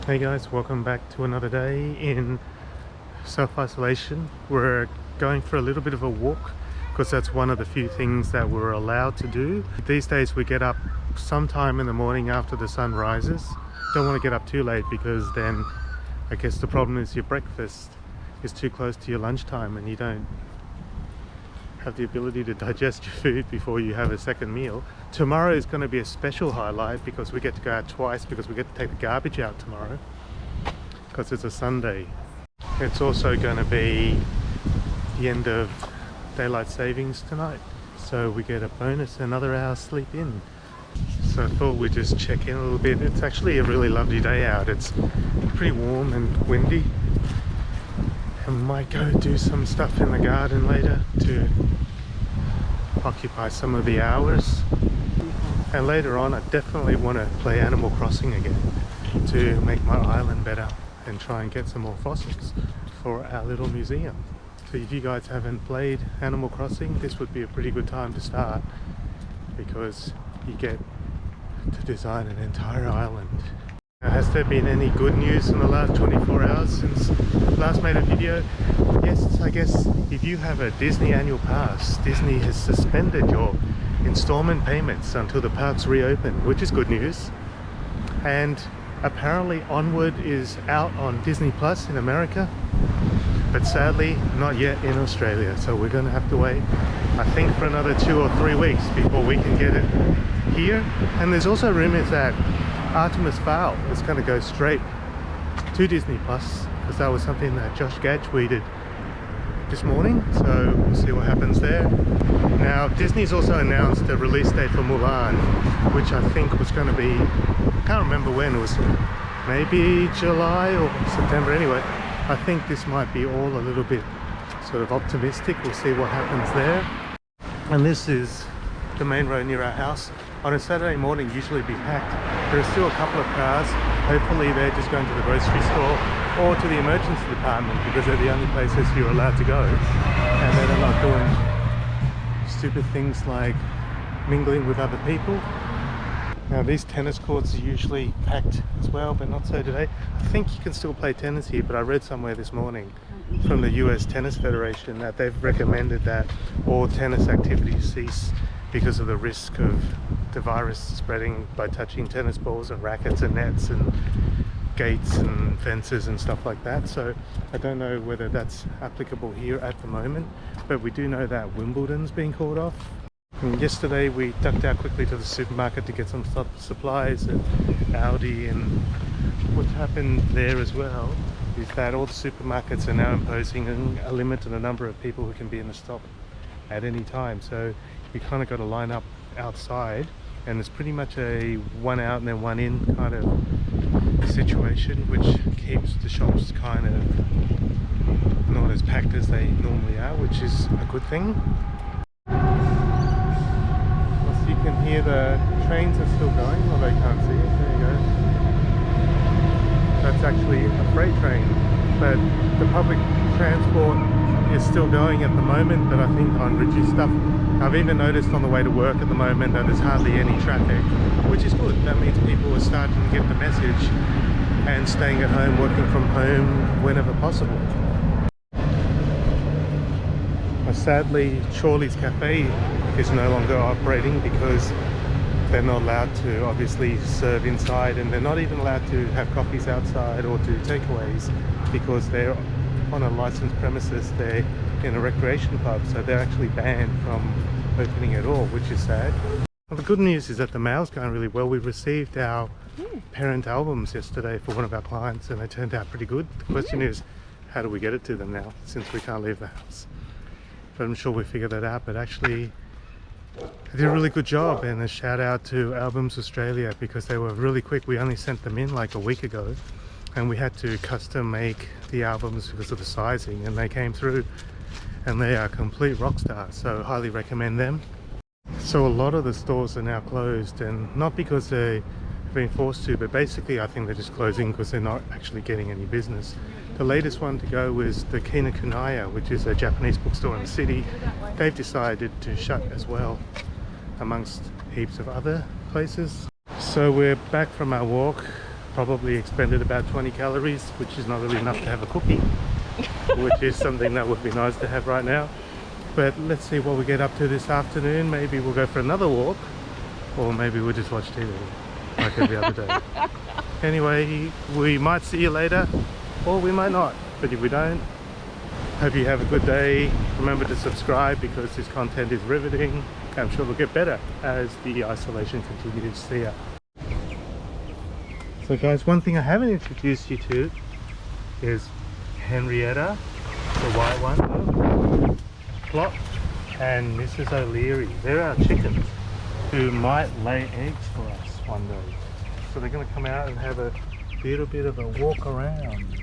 Hey guys, welcome back to another day in self-isolation. We're going for a little bit of a walk because that's one of the few things that we're allowed to do. These days we get up sometime in the morning after the sun rises. Don't want to get up too late because then I guess the problem is your breakfast is too close to your lunchtime and you don't have the ability to digest your food before you have a second meal. Tomorrow is going to be a special highlight because we get to go out twice, because we get to take the garbage out tomorrow because it's a Sunday. It's also going to be the end of daylight savings tonight, so we get a bonus another hour sleep in. So I thought we'd just check in a little bit. It's actually a really lovely day out. It's pretty warm and windy. I might go do some stuff in the garden later to occupy some of the hours. And later on I definitely want to play Animal Crossing again to make my island better and try and get some more fossils for our little museum. So if you guys haven't played Animal Crossing, this would be a pretty good time to start because you get to design an entire island. Has there been any good news in the last 24 hours since last made a video? Yes, I guess if you have a Disney annual pass, Disney has suspended your installment payments until the parks reopen, which is good news. And apparently Onward is out on Disney Plus in America, but sadly not yet in Australia. So we're going to have to wait, I think, for another 2 or 3 weeks before we can get it here. And there's also rumors that Artemis Fowl is going to go straight to Disney Plus, because that was something that Josh Gad tweeted this morning, so we'll see what happens there. Now Disney's also announced a release date for Mulan, which I think was going to be, I can't remember when, it was maybe July or September. Anyway, I think this might be all a little bit sort of optimistic. We'll see what happens there. And this is the main road near our house. On a Saturday morning usually be packed. There are still a couple of cars. Hopefully they're just going to the grocery store or to the emergency department, because they're the only places you're allowed to go, and they're not doing stupid things like mingling with other people. Now these tennis courts are usually packed as well, but not so today. I think you can still play tennis here, but I read somewhere this morning from the US Tennis Federation that they've recommended that all tennis activities cease because of the risk of the virus spreading by touching tennis balls and rackets and nets and gates and fences and stuff like that. So I don't know whether that's applicable here at the moment, but we do know that Wimbledon's being called off. And yesterday we ducked out quickly to the supermarket to get some supplies at Aldi, and what's happened there as well is that all the supermarkets are now imposing a limit on the number of people who can be in the stop at any time. So you kind of got to line up outside, and it's pretty much a one out and then one in kind of situation, which keeps the shops kind of not as packed as they normally are, which is a good thing. So you can hear the trains are still going, well they can't see it, there you go. That's actually a freight train, but the public transport is still going at the moment, but I think on reduced stuff. I've even noticed on the way to work at the moment that there's hardly any traffic, which is good. That means people are starting to get the message and staying at home, working from home whenever possible. Sadly, Chorley's Cafe is no longer operating because they're not allowed to obviously serve inside, and they're not even allowed to have coffees outside or do takeaways because they're on a licensed premises. They're in a recreation club, so they're actually banned from opening at all, which is sad. Well, the good news is that the mail's going really well. We received our parent albums yesterday for one of our clients, and they turned out pretty good. The question is, how do we get it to them now, since we can't leave the house? But I'm sure we figured that out. But actually they did a really good job, and a shout out to Albums Australia because they were really quick. We only sent them in like a week ago, and we had to custom make the albums because of the sizing, and they came through, and they are complete rock stars, so highly recommend them. So a lot of the stores are now closed, and not because they've been forced to, but basically I think they're just closing because they're not actually getting any business. The latest one to go was the Kinakunaya, which is a Japanese bookstore in the city. They've decided to shut as well, amongst heaps of other places. So we're back from our walk. probably expended about 20 calories, which is not really enough to have a cookie, which is something that would be nice to have right now. But let's see what we get up to this afternoon. Maybe we'll go for another walk, or maybe we'll just watch TV like every other day. Anyway, we might see you later, or we might not. But if we don't, hope you have a good day. Remember to subscribe because this content is riveting. I'm sure it'll get better as the isolation continues here. So guys, one thing I haven't introduced you to is Henrietta, the white one, Plot, and Mrs. O'Leary. They're our chickens who might lay eggs for us one day. So they're going to come out and have a little bit of a walk around.